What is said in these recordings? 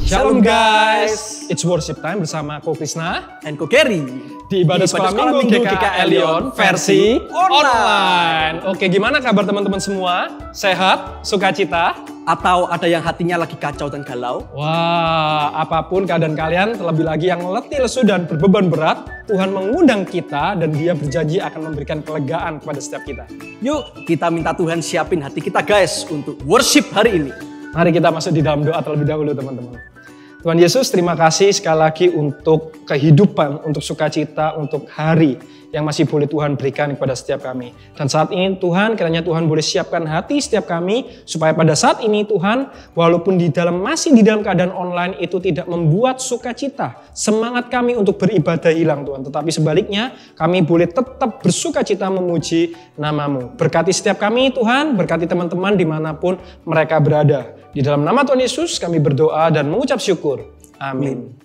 Shalom guys, it's worship time bersama Ko Krisna dan Ko Gary di ibadah sekolah minggu GKL Lyon versi online. Oke, gimana kabar teman-teman semua? Sehat? Sukacita? Atau ada yang hatinya lagi kacau dan galau? Wah, apapun keadaan kalian, terlebih lagi yang letih, lesu, dan berbeban berat, Tuhan mengundang kita dan Dia berjanji akan memberikan kelegaan kepada setiap kita. Yuk, kita minta Tuhan siapin hati kita guys untuk worship hari ini. Mari kita masuk di dalam doa terlebih dahulu teman-teman. Tuhan Yesus, terima kasih sekali lagi untuk kehidupan, untuk sukacita, untuk hari yang masih boleh Tuhan berikan kepada setiap kami. Dan saat ini Tuhan, kiranya Tuhan boleh siapkan hati setiap kami, supaya pada saat ini Tuhan, walaupun masih di dalam keadaan online itu tidak membuat sukacita, semangat kami untuk beribadah hilang Tuhan. Tetapi sebaliknya, kami boleh tetap bersukacita memuji nama-Mu. Berkati setiap kami Tuhan, berkati teman-teman dimanapun mereka berada. Di dalam nama Tuhan Yesus kami berdoa dan mengucap syukur. Amin.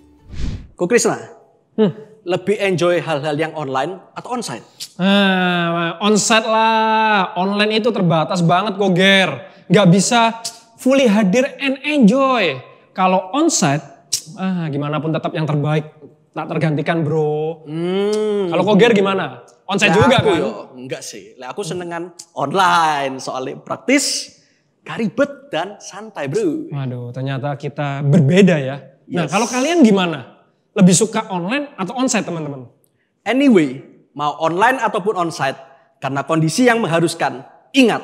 Ko Krisna, lebih enjoy hal-hal yang online atau onsite? Onsite lah. Online itu terbatas banget kok Ger. Gak bisa fully hadir and enjoy. Kalau onsite, gimana pun tetap yang terbaik. Tak tergantikan bro. Kalau kok Ger gimana? Onsite juga kan? Enggak sih. Aku senengan online soalnya praktis. Gak ribet dan santai bro. Waduh, ternyata kita berbeda ya. Yes. Nah, kalau kalian gimana? Lebih suka online atau onsite teman-teman? Anyway, mau online ataupun onsite, karena kondisi yang mengharuskan, ingat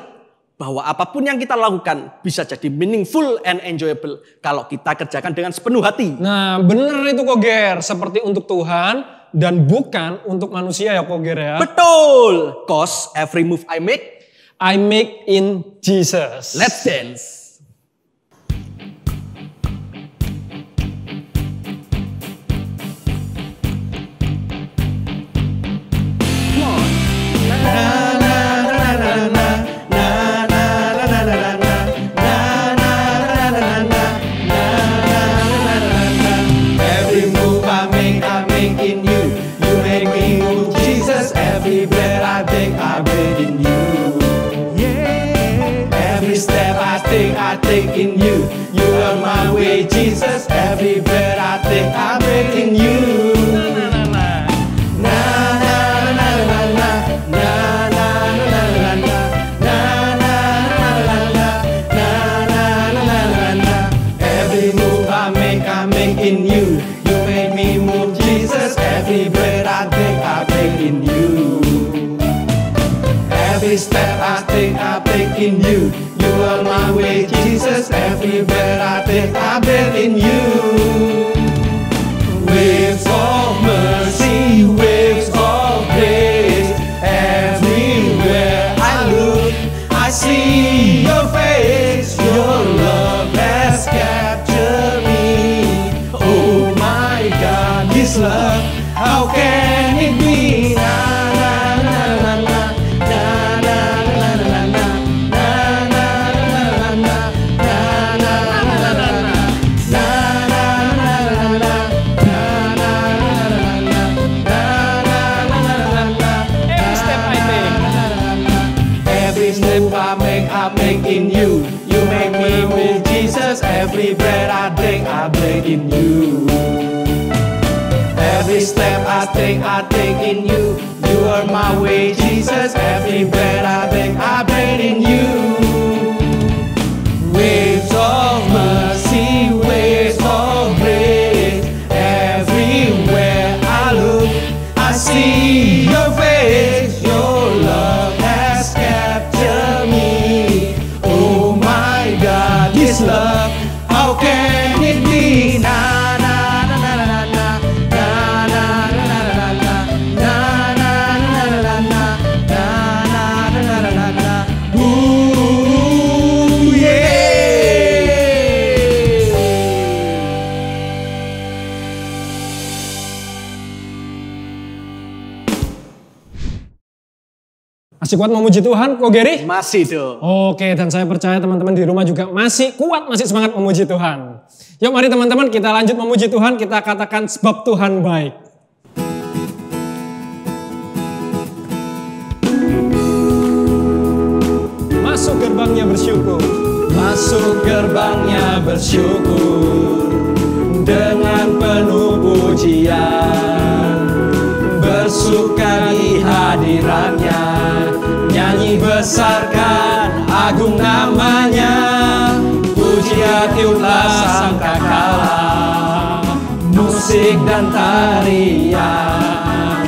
bahwa apapun yang kita lakukan bisa jadi meaningful and enjoyable kalau kita kerjakan dengan sepenuh hati. Nah, bener itu kok Ger. Seperti untuk Tuhan dan bukan untuk manusia ya kok Ger ya. Betul. Cause every move I make in Jesus. Let's dance. Every move I make in you. You make me move, Jesus. Every breath I take in you. Every step I take in you. You are my way, Jesus. Every breath I take in you. Every move I make in you. You make me move, Jesus. Every breath I take in you. Every step I take in you. You are my way, Jesus. Every breath I take in you. Waves of mercy, waves of grace. Everywhere I look, I see your face. Your love has captured me. Oh my God, this love, how can it be? I make in you. You make me move, Jesus. Every breath I take in you. Every step I take in you. You are my way, Jesus. Every breath I take in you. Waves of mercy, waves of grace. Everywhere I look, I see your face. Your love has captured me. Oh my God, this love, how can it be? Na na na na na na na na na na na na na na na na. Ooh yeah. Masih kuat memuji Tuhan kok Gary? Masih dong. Oke, dan saya percaya teman-teman di rumah juga masih kuat, masih semangat memuji Tuhan. Yuk mari teman-teman kita lanjut memuji Tuhan, kita katakan sebab Tuhan baik. Masuk gerbangnya bersyukur. Masuk gerbangnya bersyukur. dengan penuh pujian, bersuka di hadiratnya, nyanyi besarkan agung namanya, pujian tiuplah sangkakala, musik dan tarian,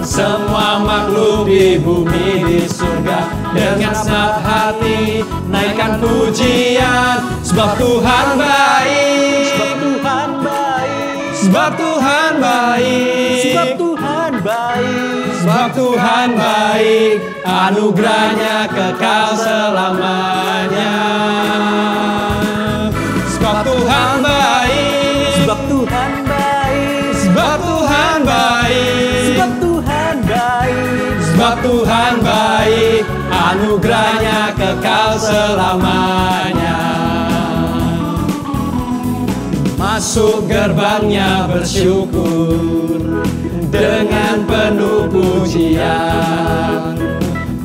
semua makhluk di bumi di surga, dengan senang hati naikkan pujian, sebab Tuhan baik, sebab Tuhan baik, sebab Tuhan baik, sebab Tuhan baik, sebab Tuhan baik, anugerahnya kekal selamanya. Sebab Tuhan baik, sebab Tuhan baik, sebab Tuhan baik, sebab Tuhan baik, sebab Tuhan baik, anugerahnya kekal selamanya. Masuk gerbangnya bersyukur dengan penuh pujian,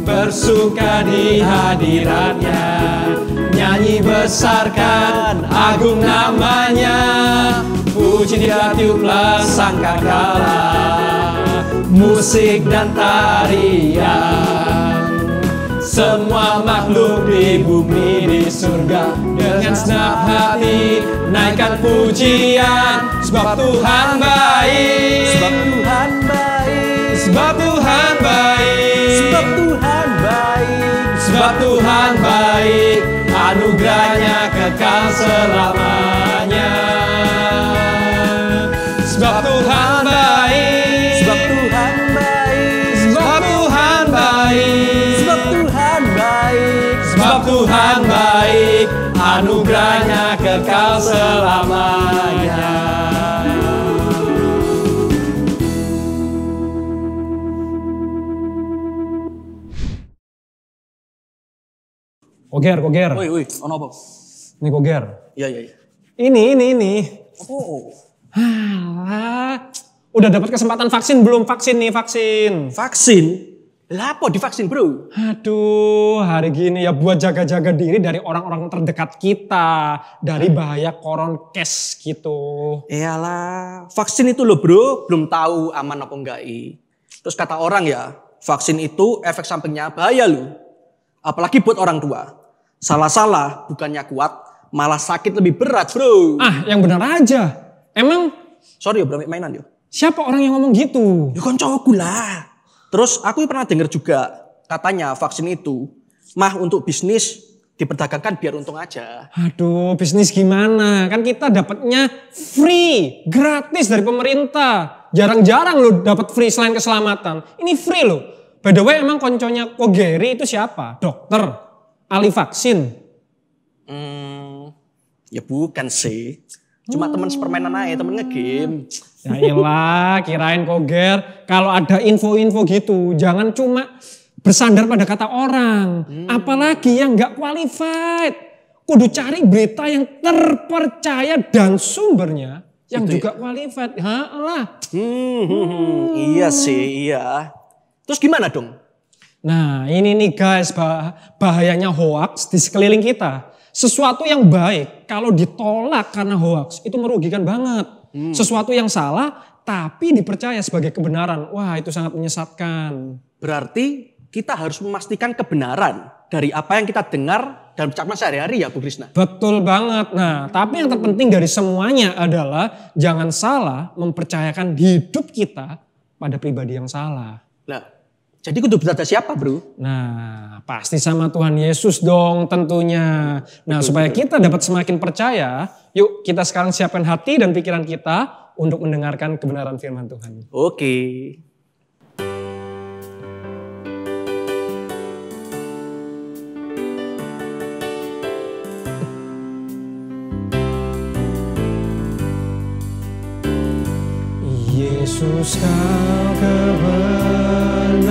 bersuka di hadiratnya, nyanyi besarkan agung namanya, puji dia tiuplah sangkakala, musik dan tarian, semua makhluk di bumi di surga, dengan senang hati naikkan pujian, sebab Tuhan baik, sebab Tuhan baik, sebab Tuhan baik, sebab Tuhan baik, sebab Tuhan baik, anugerahnya kekal selamanya. Sebab Tuhan baik, sebab Tuhan baik, sebab Tuhan baik, sebab Tuhan baik, sebab Tuhan baik, anugerahnya kekal selamanya. Koger, koger. Woi, ono apa? Ini koger. Iya, iya, iya. Ini. Oh. Halah. Udah dapat kesempatan vaksin belum? Vaksin nih, vaksin. Vaksin? Lah apa divaksin, Bro? Aduh, hari gini ya buat jaga-jaga diri dari orang-orang terdekat kita. Dari bahaya koronkes gitu. Iyalah, vaksin itu loh Bro, belum tahu aman apa enggak. Terus kata orang ya, vaksin itu efek sampingnya bahaya loh. Apalagi buat orang tua. Salah-salah, bukannya kuat, malah sakit lebih berat Bro. Ah, yang benar aja. Emang, sorry ya Bro, mainan yo. siapa orang yang ngomong gitu? Ya koncoku lah. Terus aku pernah dengar juga, katanya vaksin itu mah untuk bisnis diperdagangkan biar untung aja. Aduh, bisnis gimana? Kan kita dapatnya free, gratis dari pemerintah. Jarang-jarang lo dapat free selain keselamatan. Ini free loh. By the way, emang konconya Kogeri itu siapa? Dokter? Ahli vaksin? Ya bukan sih. Cuma teman sepermainan aja, temen nge-game. Ya iyalah, kirain Koger. Kalau ada info-info gitu, jangan cuma bersandar pada kata orang. Apalagi yang gak qualified. Kudu cari berita yang terpercaya dan sumbernya yang gitu juga qualified. Halah. Iya sih, iya. Terus gimana dong? Nah ini nih guys, bahayanya hoax di sekeliling kita. Sesuatu yang baik kalau ditolak karena hoax itu merugikan banget. Sesuatu yang salah tapi dipercaya sebagai kebenaran. Wah itu sangat menyesatkan. Berarti kita harus memastikan kebenaran dari apa yang kita dengar dalam percakapan sehari-hari ya Bu Krisna. Betul banget. Nah tapi yang terpenting dari semuanya adalah jangan salah mempercayakan hidup kita pada pribadi yang salah. Lah, jadi kudu berkata siapa bro? Nah pasti sama Tuhan Yesus dong tentunya. Nah supaya kita dapat semakin percaya, yuk kita sekarang siapkan hati dan pikiran kita untuk mendengarkan kebenaran firman Tuhan. Oke. Yesus kau kebenaran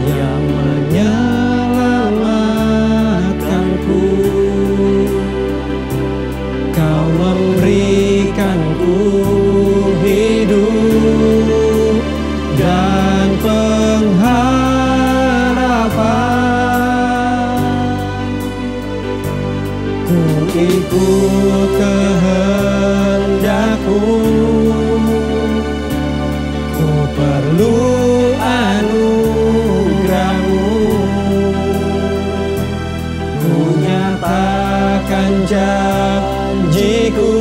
yang menyelamatkanku. Kau memberikanku hidup dan pengharapan. Ku ikut kehendak-Mu. Ku perlu anugerah-Mu. Ku nyatakan janji-Ku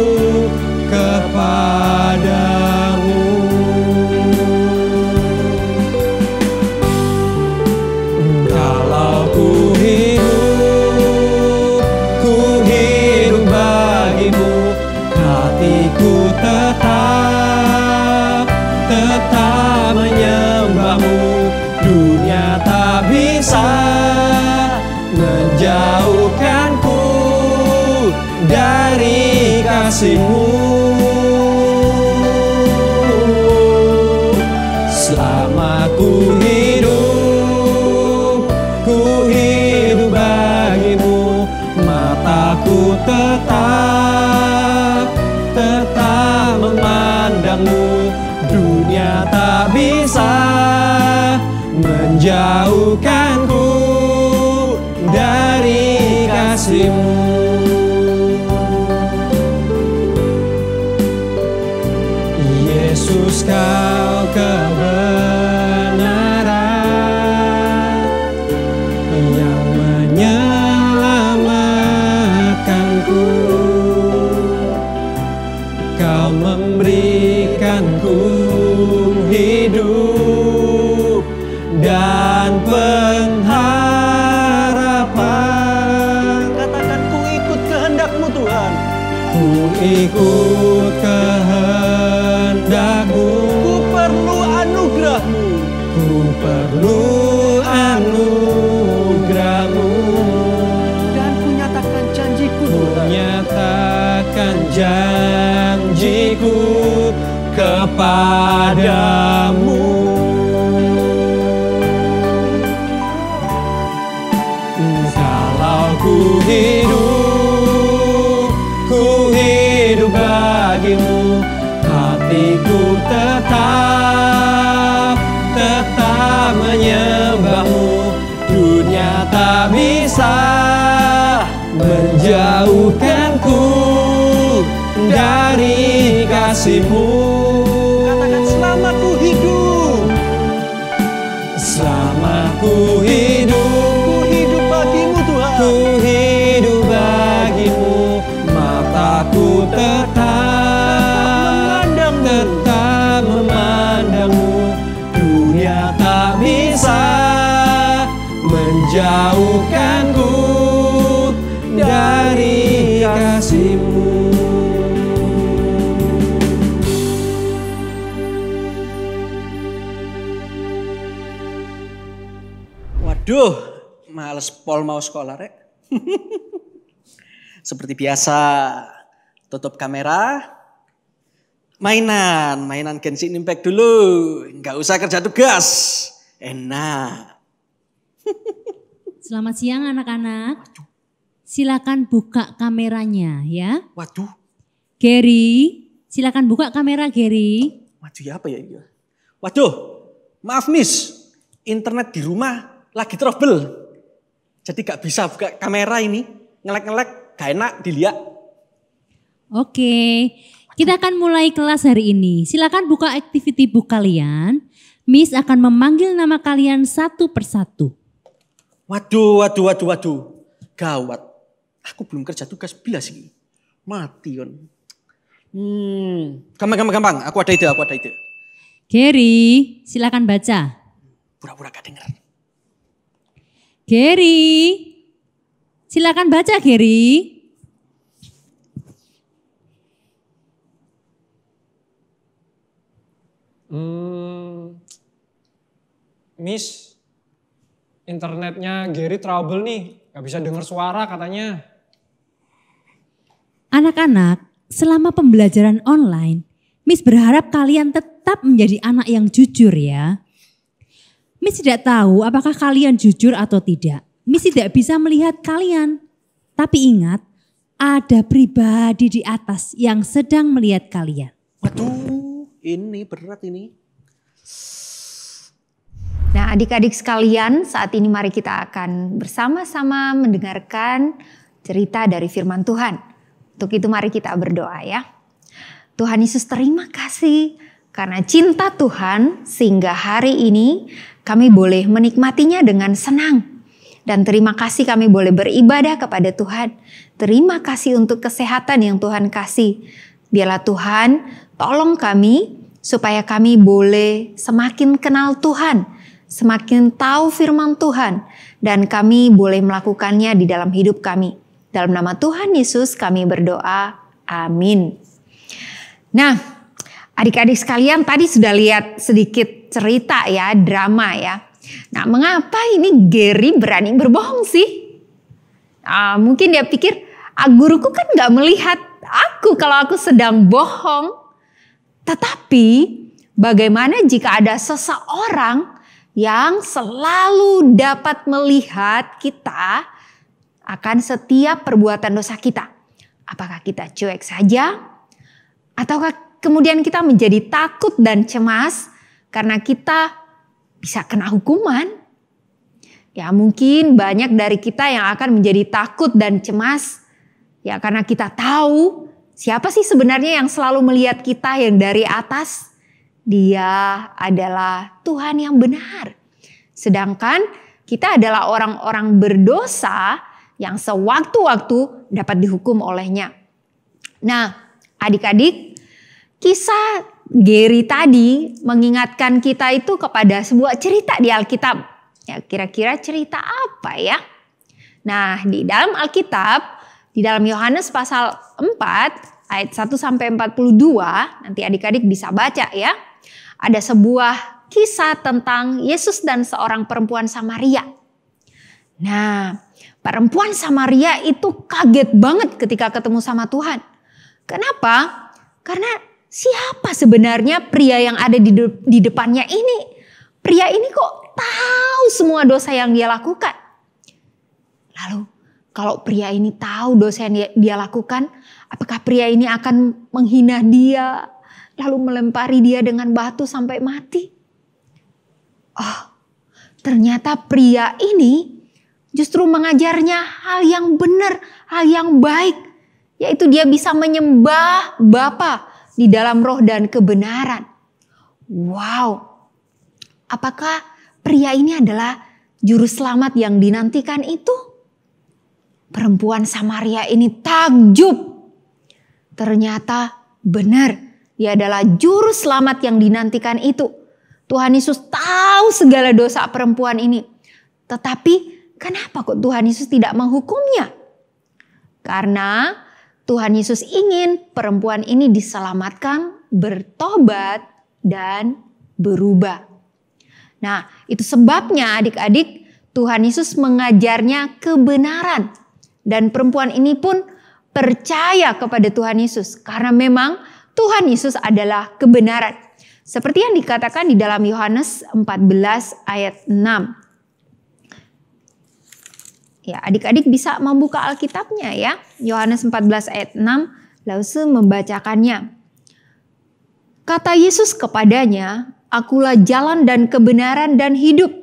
kepadamu. Kalau ku hidup bagimu, hatiku tetap menyembah-Mu. Dunia tak bisa menjauhkanku dari kasih-Mu. Selama ku hidup bagimu, mataku tetap memandang-Mu. Dunia tak bisa menjauhkanku dari kasih-Mu. Yesus, Kau kebenaran yang menyelamatkanku. Kau memberikanku hidup dan pengharapan. Katakan, ku ikut kehendak-Mu Tuhan. Ku ikut kehendak-Mu. Ku perlu anugerah-Mu. Ku perlu anugerah-Mu. Dan ku nyatakan janji-Ku Ku Tuhan. nyatakan janji-Ku kepadamu. Kalau ku hidup bagimu, hatiku tetap menyembah-Mu. Dunia tak bisa menjauhkanku dari kasih-Mu. Katakan, selama ku hidup bagimu Tuhan. Ku hidup bagimu, mataku tetap memandang-Mu. Dunia tak bisa menjauhkanku dari kasih-Mu. Waduh, males pol mau sekolah rek. Seperti biasa, tutup kamera, mainan Genshin Impact dulu, nggak usah kerja tugas, enak. Selamat siang anak-anak. Silakan buka kameranya ya. Waduh, Gary, silakan buka kamera Gary. waduh ya apa ya ini? Waduh, maaf Miss, internet di rumah lagi trouble. Jadi gak bisa buka kamera ini, ngelek-ngelek, gak enak dilihat. Oke, kita akan mulai kelas hari ini. Silakan buka activity book kalian. Miss akan memanggil nama kalian satu persatu. Waduh. Gawat. Aku belum kerja tugas belas ini. Mati kan. Gampang. Aku ada ide. Gary, silakan baca. Pura-pura gak denger. Gary, silakan baca Gary. Miss, internetnya Gary trouble nih, gak bisa dengar suara katanya. Anak-anak, selama pembelajaran online, Miss berharap kalian tetap menjadi anak yang jujur ya. Miss tidak tahu apakah kalian jujur atau tidak. Miss tidak bisa melihat kalian. Tapi ingat, ada pribadi di atas yang sedang melihat kalian. Waduh, ini berat ini. Nah, adik-adik sekalian, saat ini mari kita akan bersama-sama mendengarkan cerita dari firman Tuhan. Untuk itu mari kita berdoa ya. Tuhan Yesus, terima kasih karena cinta Tuhan sehingga hari ini kami boleh menikmatinya dengan senang. Dan terima kasih kami boleh beribadah kepada Tuhan. Terima kasih untuk kesehatan yang Tuhan kasih. Biarlah Tuhan tolong kami supaya kami boleh semakin kenal Tuhan, semakin tahu firman Tuhan, dan kami boleh melakukannya di dalam hidup kami. Dalam nama Tuhan Yesus kami berdoa. Amin. Nah, adik-adik sekalian tadi sudah lihat sedikit cerita ya, drama ya. Nah, mengapa ini Gary berani berbohong sih? Mungkin dia pikir, guruku kan gak melihat aku kalau aku sedang bohong. Tetapi bagaimana jika ada seseorang yang selalu dapat melihat kita akan setiap perbuatan dosa kita? Apakah kita cuek saja? Ataukah kemudian kita menjadi takut dan cemas karena kita bisa kena hukuman? Ya, mungkin banyak dari kita yang akan menjadi takut dan cemas ya karena kita tahu siapa sih sebenarnya yang selalu melihat kita yang dari atas? Dia adalah Tuhan yang benar. Sedangkan kita adalah orang-orang berdosa yang sewaktu-waktu dapat dihukum olehnya. Nah, adik-adik, kisah Gary tadi mengingatkan kita itu kepada sebuah cerita di Alkitab. Ya, kira-kira cerita apa ya? Nah, di dalam Alkitab, di dalam Yohanes pasal 4 ayat 1 sampai 42, nanti adik-adik bisa baca ya. Ada sebuah kisah tentang Yesus dan seorang perempuan Samaria. Nah, perempuan Samaria itu kaget banget ketika ketemu sama Tuhan. Kenapa? Karena siapa sebenarnya pria yang ada di depannya ini? Pria ini kok tahu semua dosa yang dia lakukan? Lalu kalau pria ini tahu dosa yang dia lakukan, apakah pria ini akan menghina dia, lalu melempari dia dengan batu sampai mati? Oh, ternyata pria ini justru mengajarnya hal yang benar, hal yang baik, yaitu dia bisa menyembah Bapa di dalam roh dan kebenaran. Wow, apakah pria ini adalah juru selamat yang dinantikan itu? Perempuan Samaria ini takjub. Ternyata benar, dia adalah juru selamat yang dinantikan itu. Tuhan Yesus tahu segala dosa perempuan ini. Tetapi kenapa kok Tuhan Yesus tidak menghukumnya? Karena Tuhan Yesus ingin perempuan ini diselamatkan, bertobat, dan berubah. Nah, itu sebabnya adik-adik Tuhan Yesus mengajarnya kebenaran. Dan perempuan ini pun percaya kepada Tuhan Yesus. Karena memang Tuhan Yesus adalah kebenaran. Seperti yang dikatakan di dalam Yohanes 14 ayat 6. Ya, adik-adik bisa membuka Alkitabnya ya. Yohanes 14 ayat 6, lalu membacakannya. Kata Yesus kepadanya, "Akulah jalan dan kebenaran dan hidup.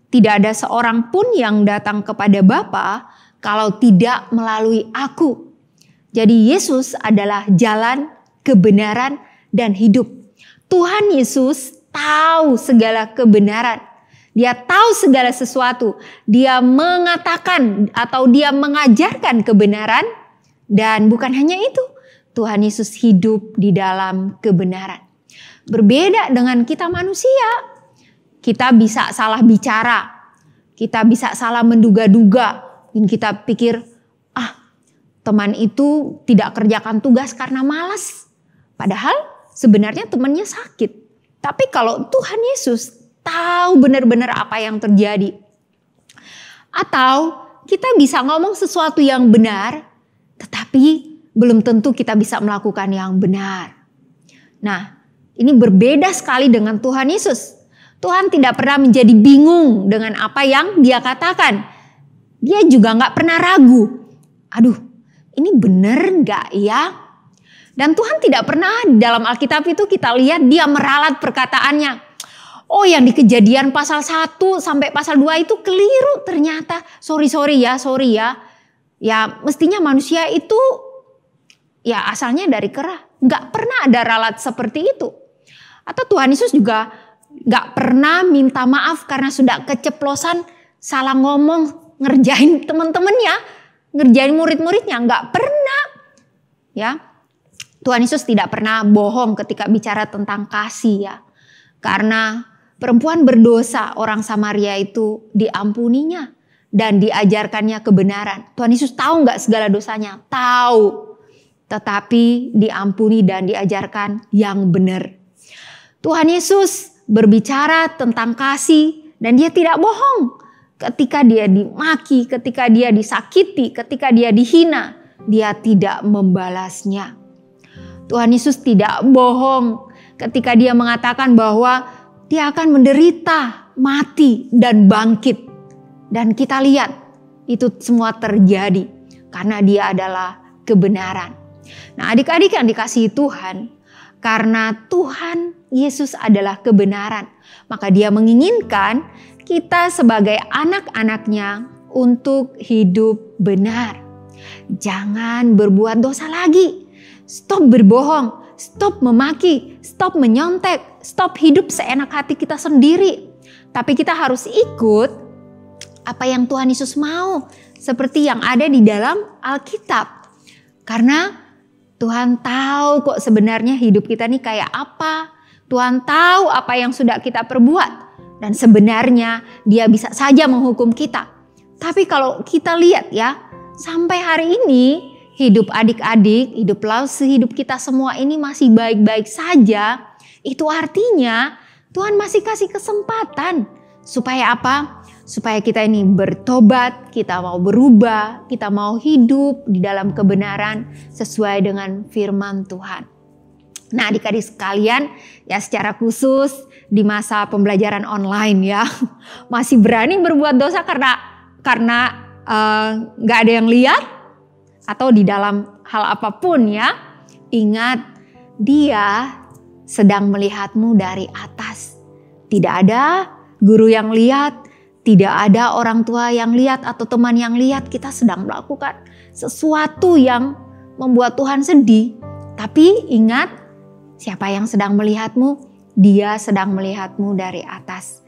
Tidak ada seorang pun yang datang kepada Bapa kalau tidak melalui aku." Jadi Yesus adalah jalan, kebenaran, dan hidup. Tuhan Yesus tahu segala kebenaran. Dia tahu segala sesuatu. Dia mengatakan atau dia mengajarkan kebenaran. Dan bukan hanya itu, Tuhan Yesus hidup di dalam kebenaran. Berbeda dengan kita manusia. Kita bisa salah bicara. Kita bisa salah menduga-duga. Dan kita pikir, teman itu tidak kerjakan tugas karena malas. Padahal sebenarnya temannya sakit. Tapi kalau Tuhan Yesus tahu benar-benar apa yang terjadi. Atau kita bisa ngomong sesuatu yang benar, tetapi belum tentu kita bisa melakukan yang benar. Nah, ini berbeda sekali dengan Tuhan Yesus. Tuhan tidak pernah menjadi bingung dengan apa yang dia katakan. Dia juga gak pernah ragu. Aduh, ini benar gak ya? Dan Tuhan tidak pernah dalam Alkitab itu kita lihat dia meralat perkataannya. Oh, yang di Kejadian pasal 1 sampai pasal 2 itu keliru ternyata. Sorry ya. Ya mestinya manusia itu ya asalnya dari kera. Nggak pernah ada ralat seperti itu. Atau Tuhan Yesus juga nggak pernah minta maaf karena sudah keceplosan salah ngomong ngerjain teman-temannya, ngerjain murid-muridnya. Nggak pernah. Ya, Tuhan Yesus tidak pernah bohong ketika bicara tentang kasih ya. Karena perempuan berdosa orang Samaria itu diampuninya dan diajarkannya kebenaran. Tuhan Yesus tahu nggak segala dosanya? Tahu. Tetapi diampuni dan diajarkan yang benar. Tuhan Yesus berbicara tentang kasih dan dia tidak bohong. Ketika dia dimaki, ketika dia disakiti, ketika dia dihina, dia tidak membalasnya. Tuhan Yesus tidak bohong ketika dia mengatakan bahwa dia akan menderita, mati, dan bangkit. Dan kita lihat itu semua terjadi karena dia adalah kebenaran. Nah, adik-adik yang dikasihi Tuhan, karena Tuhan Yesus adalah kebenaran, maka dia menginginkan kita sebagai anak-anaknya untuk hidup benar. Jangan berbuat dosa lagi. Stop berbohong, stop memaki, stop menyontek, stop hidup seenak hati kita sendiri. Tapi kita harus ikut apa yang Tuhan Yesus mau, seperti yang ada di dalam Alkitab. Karena Tuhan tahu kok sebenarnya hidup kita ini kayak apa. Tuhan tahu apa yang sudah kita perbuat. Dan sebenarnya dia bisa saja menghukum kita. Tapi kalau kita lihat ya, sampai hari ini hidup adik-adik, hidup laut sehidup kita semua ini masih baik-baik saja. Itu artinya Tuhan masih kasih kesempatan. Supaya apa? Supaya kita ini bertobat, kita mau berubah, kita mau hidup di dalam kebenaran sesuai dengan firman Tuhan. Nah, adik-adik sekalian, ya secara khusus di masa pembelajaran online ya, masih berani berbuat dosa karena nggak ada yang lihat atau di dalam hal apapun ya. Ingat, dia sedang melihatmu dari atas. Tidak ada guru yang lihat. Tidak ada orang tua yang lihat atau teman yang lihat kita sedang melakukan sesuatu yang membuat Tuhan sedih. Tapi ingat, siapa yang sedang melihatmu? Dia sedang melihatmu dari atas.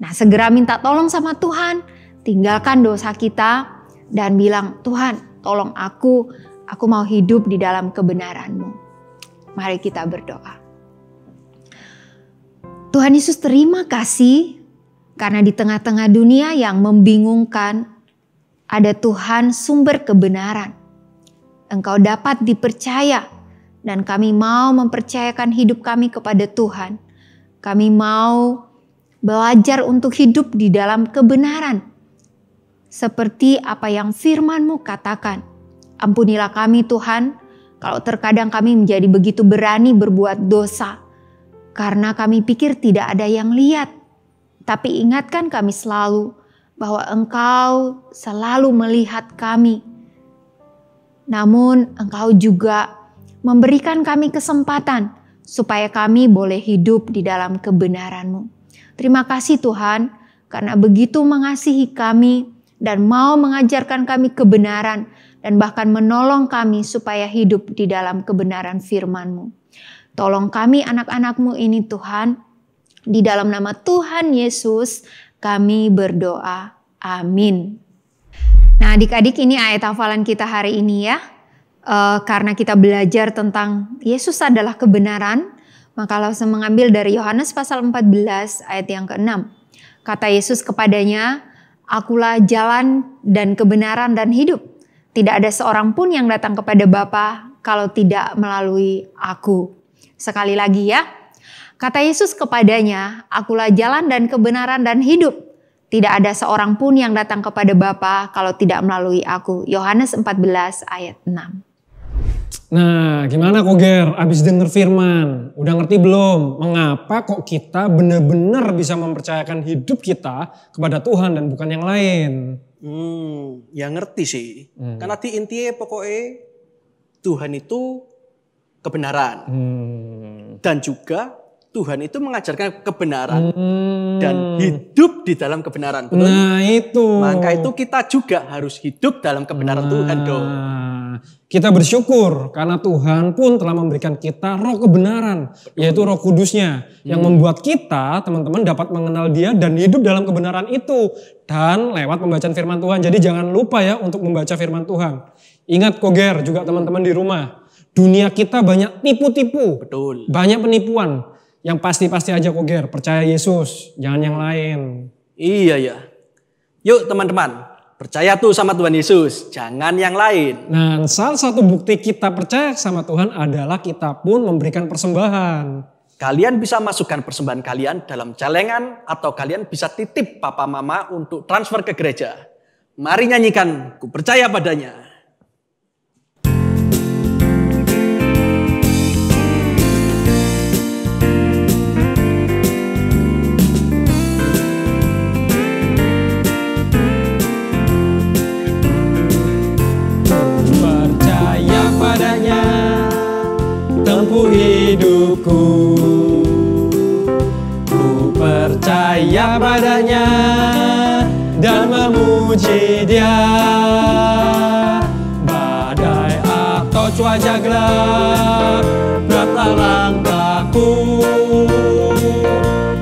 Nah, segera minta tolong sama Tuhan. Tinggalkan dosa kita dan bilang, Tuhan, tolong aku mau hidup di dalam kebenaran-Mu. Mari kita berdoa. Tuhan Yesus, terima kasih. Karena di tengah-tengah dunia yang membingungkan, ada Tuhan sumber kebenaran. Engkau dapat dipercaya dan kami mau mempercayakan hidup kami kepada Tuhan. Kami mau belajar untuk hidup di dalam kebenaran. Seperti apa yang firman-Mu katakan. Ampunilah kami Tuhan, kalau terkadang kami menjadi begitu berani berbuat dosa. Karena kami pikir tidak ada yang lihat. Tapi ingatkan kami selalu bahwa Engkau selalu melihat kami. Namun Engkau juga memberikan kami kesempatan supaya kami boleh hidup di dalam kebenaran-Mu. Terima kasih Tuhan karena begitu mengasihi kami dan mau mengajarkan kami kebenaran dan bahkan menolong kami supaya hidup di dalam kebenaran firman-Mu. Tolong kami anak-anak-Mu ini Tuhan. Di dalam nama Tuhan Yesus kami berdoa. Amin. Nah, adik-adik, ini ayat hafalan kita hari ini ya. Karena kita belajar tentang Yesus adalah kebenaran, maka langsung mengambil dari Yohanes pasal 14 ayat yang ke-6. Kata Yesus kepadanya, Akulah jalan dan kebenaran dan hidup. Tidak ada seorang pun yang datang kepada Bapa kalau tidak melalui aku. Sekali lagi ya. Kata Yesus kepadanya, Akulah jalan dan kebenaran dan hidup. Tidak ada seorang pun yang datang kepada Bapa kalau tidak melalui aku. Yohanes 14 ayat 6. Nah, gimana kok Ger? Abis denger firman, udah ngerti belum? Mengapa kok kita benar-benar bisa mempercayakan hidup kita kepada Tuhan dan bukan yang lain? Ya ngerti sih. Karena di intinya pokoknya Tuhan itu kebenaran. Dan juga Tuhan itu mengajarkan kebenaran dan hidup di dalam kebenaran. Betul? Nah itu. Maka itu kita juga harus hidup dalam kebenaran Tuhan dong. Kita bersyukur karena Tuhan pun telah memberikan kita roh kebenaran. Yaitu roh kudusnya. Yang membuat kita teman-teman dapat mengenal dia dan hidup dalam kebenaran itu. Dan lewat pembacaan firman Tuhan. Jadi jangan lupa ya untuk membaca firman Tuhan. Ingat Koger juga teman-teman di rumah. Dunia kita banyak tipu-tipu. Betul. Banyak penipuan. Yang pasti-pasti aja Koger, percaya Yesus, jangan yang lain. Iya ya. Yuk teman-teman, percaya tuh sama Tuhan Yesus, jangan yang lain. Nah, salah satu bukti kita percaya sama Tuhan adalah kita pun memberikan persembahan. Kalian bisa masukkan persembahan kalian dalam celengan atau kalian bisa titip papa mama untuk transfer ke gereja. Mari nyanyikan, ku percaya padanya. Tempuh hidupku, ku percaya padanya dan memuji dia. Badai atau cuaca gelap, beratlah langkahku,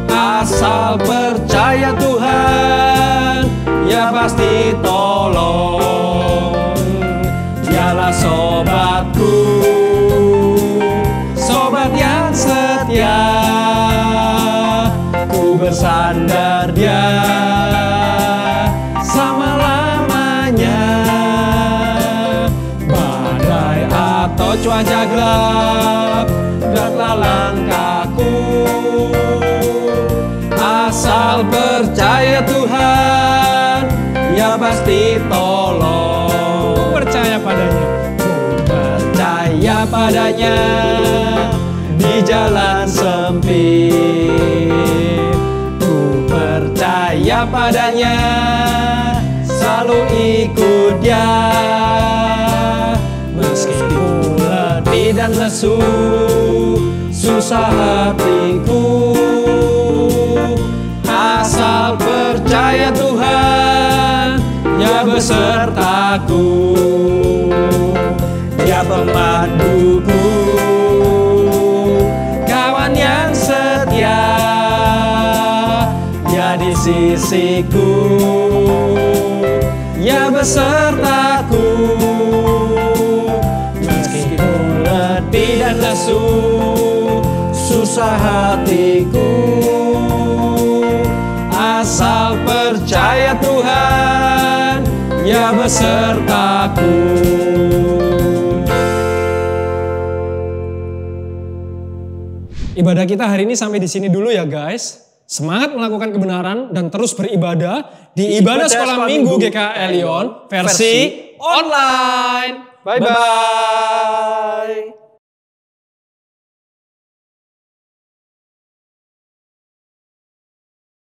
asal percaya Tuhan, ya pasti tolong. Dialah sobatku, sobat yang setia, ku bersandar dia selama-lamanya. Badai atau cuaca gelap, beratlah langkahku, asal percaya Tuhan, ya pasti tolong. Ku percaya padanya, ku percaya padanya. Di jalan sempit, ku percaya padanya, selalu ikut dia. Meski ku letih dan lesu, susah hatiku, asal percaya Tuhan, ya besertaku, dia pemanduku, kawan yang setia, dia di sisiku, ya besertaku. Meski ku letih dan lesu, susah hatiku, asal percaya Tuhan, ya besertaku. Ibadah kita hari ini sampai di sini dulu ya guys. Semangat melakukan kebenaran dan terus beribadah di ibadah sekolah minggu GKI Elion versi online. Bye-bye.